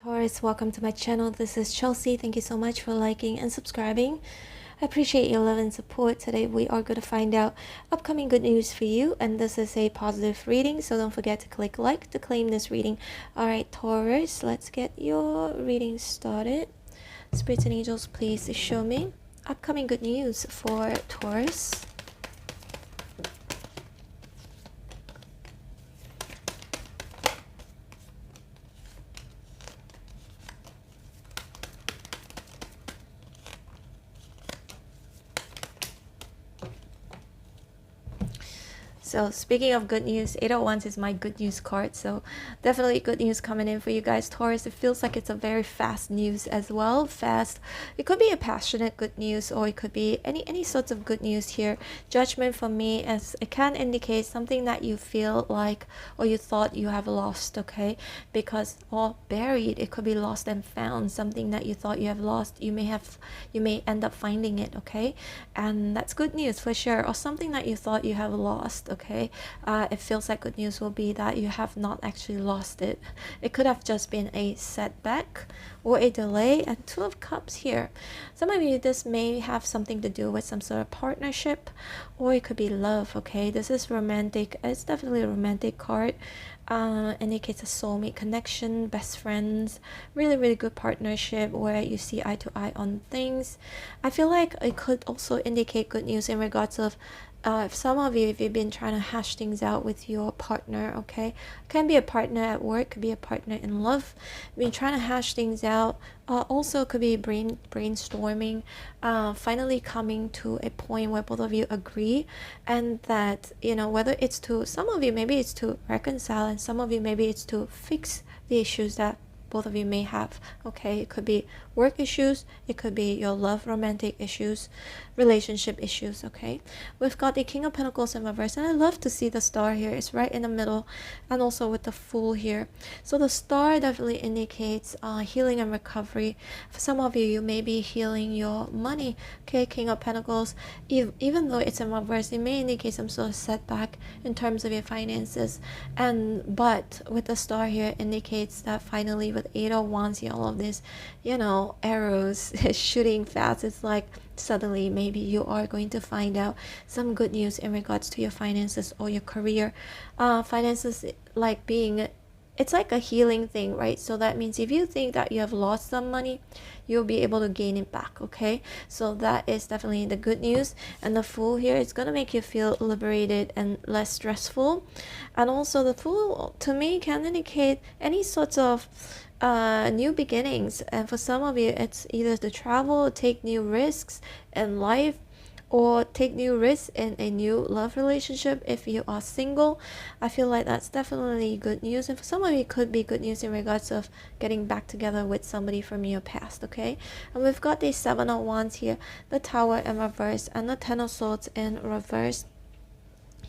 Taurus, welcome to my channel. This is Chelsea. Thank you so much for liking and subscribing. I appreciate your love and support. Today we are going to find out upcoming good news for you, and this is a positive reading, so don't forget to click like to claim this reading. Alright, Taurus, let's get your reading started. Spirits and angels, please show me upcoming good news for Taurus. So speaking of good news, 8 of Wands is my good news card. So definitely good news coming in for you guys, Taurus. It feels like it's a very fast news as well. Fast. It could be a passionate good news, or it could be any sorts of good news here. Judgment for me, as it can indicate something that you feel like or you thought you have lost, okay? Because, or buried, it could be lost and found. Something that you thought you have lost, you may end up finding it, okay? And that's good news for sure. Or something that you thought you have lost, okay? It feels like good news will be that you have not actually lost it. It could have just been a setback or a delay. And Two of Cups here. Some of you, this may have something to do with some sort of partnership, or it could be love, okay? This is romantic. It's definitely a romantic card. Indicates a soulmate connection, best friends, really good partnership where you see eye to eye on things. I feel like it could also indicate good news in regards of if some of you, if you've been trying to hash things out with your partner, okay? Can be a partner at work, could be a partner in love. Been trying to hash things out. Also could be brainstorming, finally coming to a point where both of you agree, and that, you know, whether it's to, some of you maybe it's to reconcile, and some of you maybe it's to fix the issues that both of you may have, okay? It could be work issues, it could be your love, romantic issues, relationship issues, okay? We've got the King of Pentacles in reverse, and I love to see the star here. It's right in the middle, and also with the Fool here. So the star definitely indicates healing and recovery. For some of you, you may be healing your money, okay? King of Pentacles, even though it's in reverse, it may indicate some sort of setback in terms of your finances, but with the star here indicates that finally with 8 of Wands here, all of this, you know, arrows shooting fast. It's like suddenly maybe you are going to find out some good news in regards to your finances or your career. Finances, like being, it's like a healing thing, right? So that means if you think that you have lost some money, you'll be able to gain it back, okay? So that is definitely the good news. And the Fool here, it's gonna make you feel liberated and less stressful. And also the Fool, to me, can indicate any sorts of new beginnings. And for some of you, it's either to travel, take new risks in life, or take new risks in a new love relationship. If you are single, I feel like that's definitely good news. And for some of you, it could be good news in regards of getting back together with somebody from your past, okay? And we've got the 7 of Wands here, the Tower in reverse, and the 10 of Swords in reverse.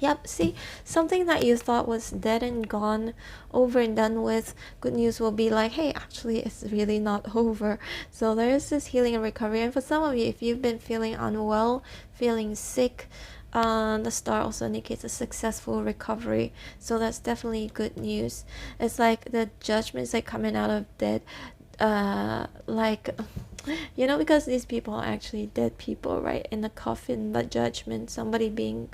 Yep, see, something that you thought was dead and gone, over and done with, good news will be like, hey, actually it's really not over. So there's this healing and recovery. And for some of you, if you've been feeling unwell, feeling sick, the star also indicates a successful recovery. So that's definitely good news. It's like the judgment is like coming out of dead, like, you know, because these people are actually dead people, right, in the coffin. But judgment, somebody being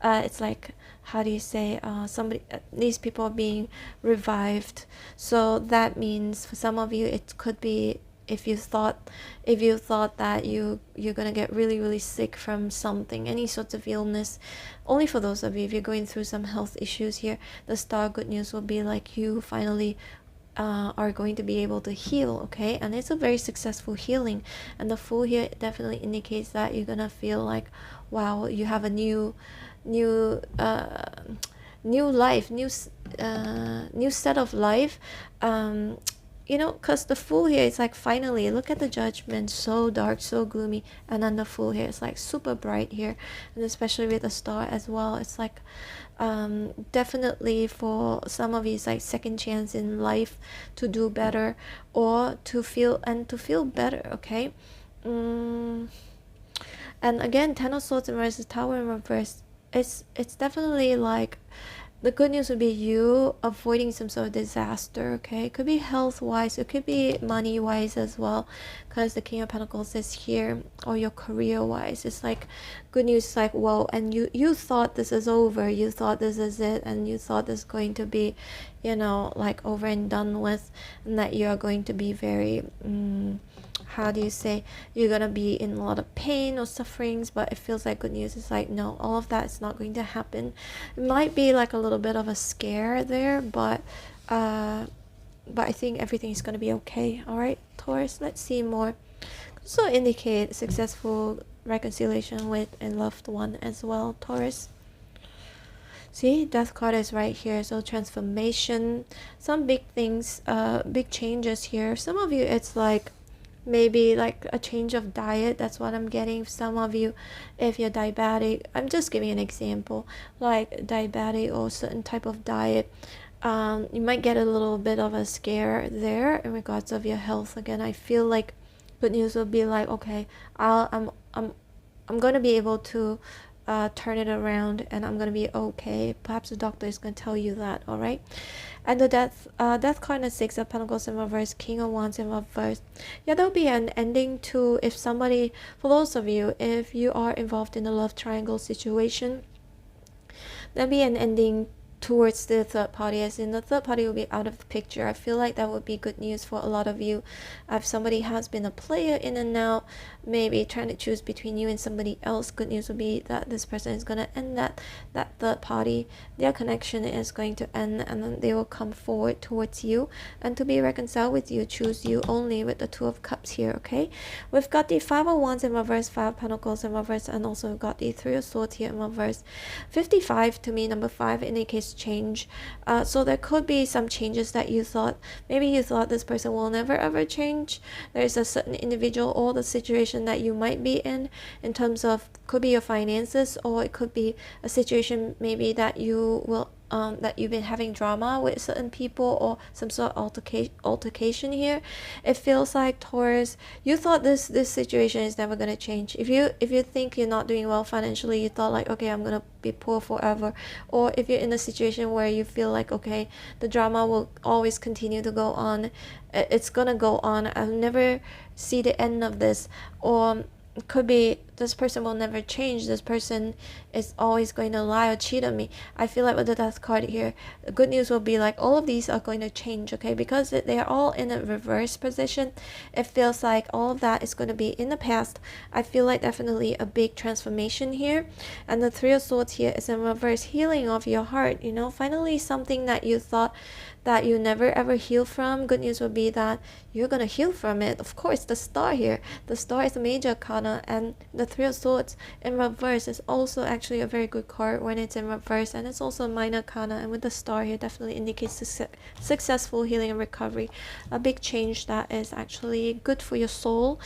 it's like, how do you say, somebody, these people are being revived. So that means for some of you, it could be, if you thought that you're gonna get really sick from something, any sorts of illness. Only for those of you, if you're going through some health issues here, the star good news will be like you finally are going to be able to heal, okay? And it's a very successful healing. And the Fool here definitely indicates that you're gonna feel like, wow, you have a new life, new set of life. You know, because the Fool here is like, finally, look at the judgment, so dark, so gloomy, and then the Fool here is like super bright here, and especially with the star as well. It's like definitely for some of you, it's like second chance in life to do better, or to feel better, okay? And again, 10 of Swords in reverse, Tower in reverse, it's definitely like the good news would be you avoiding some sort of disaster, okay? It could be health wise, it could be money wise as well, because the King of Pentacles is here, or your career wise. It's like good news, like, whoa, and you thought this is over, you thought this is it, and you thought this is going to be, you know, like over and done with, and that you are going to be very how do you say, you're gonna be in a lot of pain or sufferings. But it feels like good news is like, no, all of that is not going to happen. It might be like a little bit of a scare there, but I think everything is going to be okay. All right, Taurus, let's see more. Also indicate successful reconciliation with a loved one as well, Taurus. See, death card is right here. So transformation, some big things, big changes here. Some of you, it's like maybe like a change of diet. That's what I'm getting. Some of you, if you're diabetic, I'm just giving an example, like diabetic or certain type of diet, you might get a little bit of a scare there in regards of your health. Again, I feel like good news will be like, okay, I'm going to be able to turn it around, and I'm going to be okay. Perhaps the doctor is going to tell you that. All right. And the death card is 6 of Pentacles in reverse, King of Wands in reverse. Yeah, there'll be an ending to, if somebody, for those of you, if you are involved in a love triangle situation, there'll be an ending towards the third party, as in the third party will be out of the picture. I feel like that would be good news for a lot of you. If somebody has been a player in and out, maybe trying to choose between you and somebody else, good news would be that this person is going to end that third party. Their connection is going to end, and then they will come forward towards you and to be reconciled with you, choose you only, with the 2 of Cups here. Okay, we've got the 5 of Wands in reverse, 5 of Pentacles in reverse, and also we've got the 3 of Swords here in reverse. 55 to me, number 5 indicates change. So there could be some changes that you thought, maybe you thought this person will never ever change. There's a certain individual or the situation that you might be in terms of, could be your finances, or it could be a situation maybe that you will that you've been having drama with certain people, or some sort of altercation here. It feels like, Taurus, you thought this situation is never going to change. If you think you're not doing well financially, you thought like, okay, I'm going to be poor forever. Or if you're in a situation where you feel like, okay, the drama will always continue to go on, it's going to go on, I'll never see the end of this. Or it could be this person will never change, this person is always going to lie or cheat on me. I feel like with the death card here, the good news will be like, all of these are going to change, okay? Because they are all in a reverse position, it feels like all of that is going to be in the past. I feel like definitely a big transformation here. And the 3 of Swords here is a reverse, healing of your heart, you know, finally something that you thought that you never ever heal from. Good news would be that you're gonna heal from it. Of course, the star here, the star is a major arcana, and the 3 of Swords in reverse is also actually a very good card when it's in reverse, and it's also a minor arcana. And with the star here, definitely indicates successful healing and recovery, a big change that is actually good for your soul.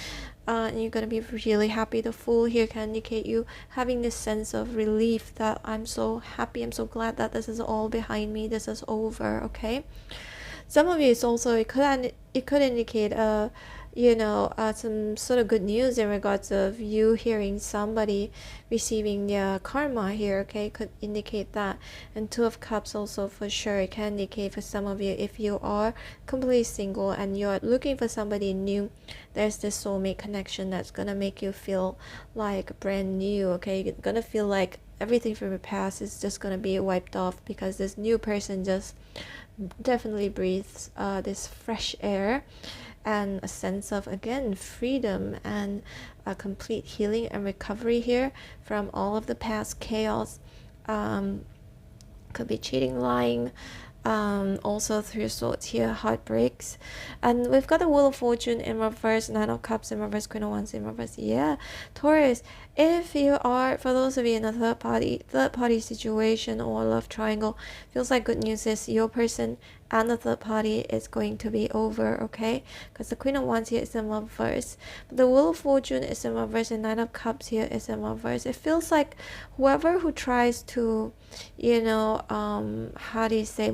And you're going to be really happy. The Fool here can indicate you having this sense of relief that I'm so happy, I'm so glad that this is all behind me, this is over. Okay, some of you, it's also, it could indicate some sort of good news in regards of you hearing somebody receiving their karma here. Okay, could indicate that. And 2 of Cups also, for sure, it can indicate for some of you, if you are completely single and you're looking for somebody new, there's this soulmate connection that's gonna make you feel like brand new. Okay, you're gonna feel like everything from your past is just gonna be wiped off, because this new person just definitely breathes this fresh air and a sense of, again, freedom and a complete healing and recovery here from all of the past chaos. Could be cheating, lying, also 3 of Swords here, heartbreaks. And we've got the Wheel of Fortune in reverse, 9 of Cups in reverse, Queen of Wands in reverse. Yeah, Taurus, if you are, for those of you in a third party situation or love triangle, feels like good news is your person and the third party is going to be over. Okay, because the Queen of Wands here is in reverse, but the Wheel of Fortune is in reverse, and 9 of Cups here is in reverse. It feels like who tries to, how do you say,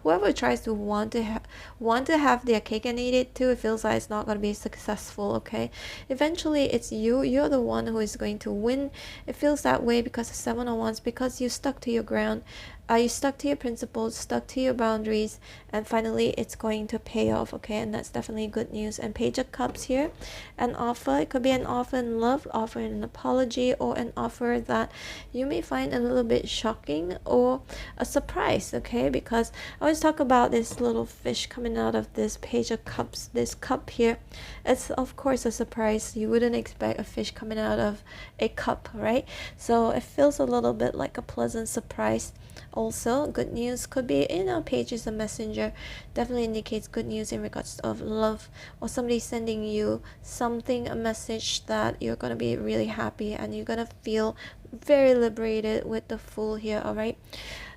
whoever tries to want to have their cake and eat it too, it feels like it's not going to be successful. Okay, eventually it's you're the one who is going to win. It feels that way because of 7 of Wands, because you stuck to your ground. You stuck to your principles, stuck to your boundaries, and finally it's going to pay off, okay? And that's definitely good news. And Page of Cups here, an offer. It could be an offer in love, offer in an apology, or an offer that you may find a little bit shocking or a surprise, okay? Because I always talk about this little fish coming out of this Page of Cups, this cup here. It's of course a surprise. You wouldn't expect a fish coming out of a cup, right? So it feels a little bit like a pleasant surprise. Also, good news could be, Page is a messenger. Definitely indicates good news in regards of love, or somebody sending you something, a message that you're going to be really happy and you're going to feel very liberated with the Fool here. All right,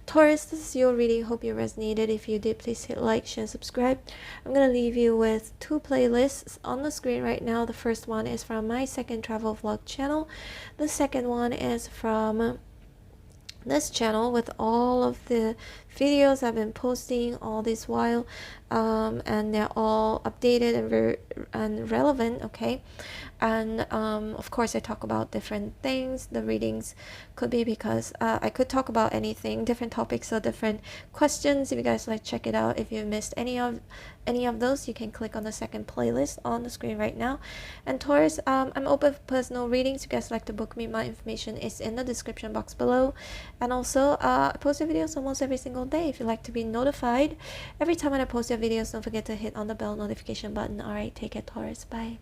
Taurus, this is your reading. Hope you resonated. If you did, please hit like, share, subscribe. I'm going to leave you with 2 playlists on the screen right now. The first one is from my second travel vlog channel. The second one is from this channel with all of the videos I've been posting all this while, and they're all updated and very relevant, okay? And of course I talk about different things. The readings could be because I could talk about anything, different topics or different questions. If you guys like, check it out. If you missed any of those, you can click on the second playlist on the screen right now. And Taurus, I'm open for personal readings. If you guys like to book me, my information is in the description box below. And also I post videos almost every single day. If you'd like to be notified every time when I post your videos, don't forget to hit on the bell notification button. All right, take care, Taurus. Bye.